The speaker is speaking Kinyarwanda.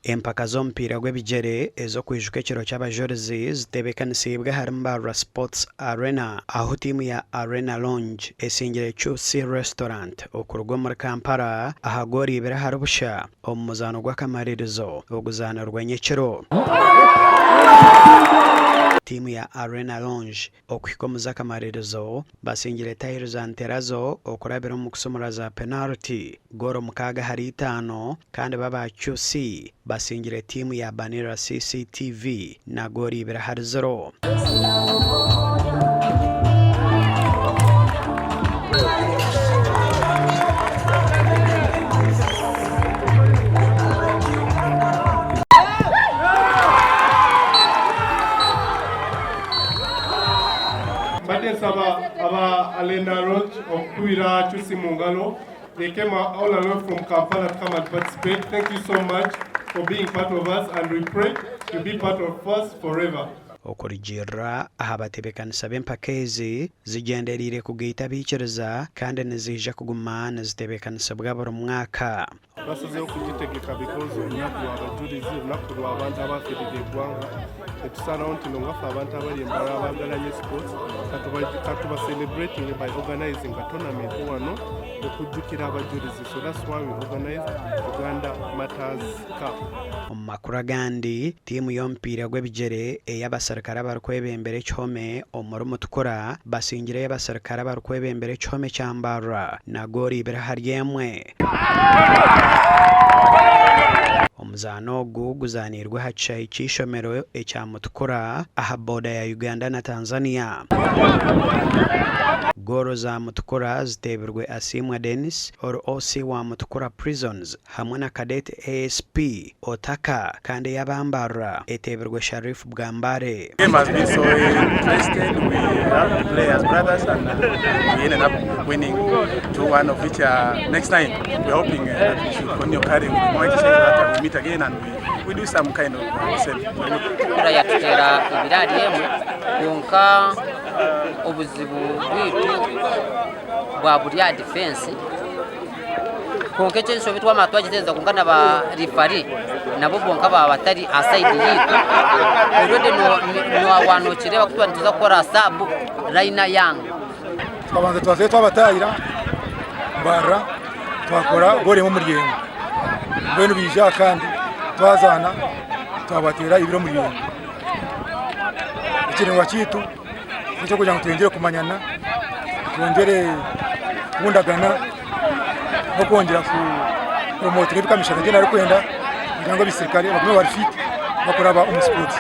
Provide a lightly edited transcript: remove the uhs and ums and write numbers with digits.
empaka z'omupiira gw'ebigyere ez'okwijuka ekiro ky'abajorizi zitebeekanisibwe hari Mbarara Sports Arena aho tiimu ya Arena Lounge esingire Chusi Restaurant okuruga omuri Kampala aha goori ibiri hari busha omu muzaano gw'akamaririzo oguzaanirwa nyekiro. Timu ya Arena Lounge okuhika omu z'akamaririzo basingire Tahir Zanterazo okurabira omu kusumura za penalty gooro 6-5 kandi baba Chusi basingire timu ya Banira CCTV na goori 2-0. Aba Arena Lounge okuira Chusi Mungalo. They came all along from Kampala to come and participate. Thank you so much for being part of us, and we pray to be part of us forever. Okurijirra aha batebekanisa b'empaka ezi zigenderire kugitabikiriza kandi nizija kuguma nizitebekanisa buri mwaka. Basazeho kugitegeka because olunaku lw'abajurizi olunaku lw'abantu abafiirira eggwanga etusalawo nti ngafa abantu abali embala abaagalanye sports katuba celebrating by organizing a tournament wano okujjukira abajurizi. So that's why we organize Uganda Matters Cup. Omu makuru agandi tiimu y'omupiira gw'ebigyere ey'abasirikare abarikwebembera ekihome omuri Mutukura basingire y'abasirikare abarikwebembera ekihome kya Mbarara na goori 2-1. Omuzaano ogu guzaanirwe aha kishaayi ky'ishomero ekya Mutukura aha boda ya Uganda na Tanzania. Gooro za Mutukura zitebirwe Asimwa Dennis or OC wa Mutukura Prisons hamwe na Cadet ASP Otaka kandi y'abambara etebirwe Sharif Bwambare. Game has been so interesting. We have to play as brothers and we ended up winning 2-1 of which next time we're hoping that we should continue carrying more chances that we meet again and we do some kind of save. Kura yatutera ibirari yemwe konka obuzibu bwitu bwa buriya defense konka cyenso bitwa matwagiteza kungana ba referee nabo bonka ba batari aside yitu urode no awano kireba kutwa ntuza gukora sabu Raina Young twabanza twaze twabatayira Mbarara twakora gole mu muryengo bwenu bija kandi twazana twabatera ibiro mu muryengo ikirinwa kitu cyo kugira ngo twengere kumanyana twongere kubundagana no kongera ku promote n'ibikamisha ngena ari kwenda kugira ngo bisirikare bagume bari fit bakora ba umusports.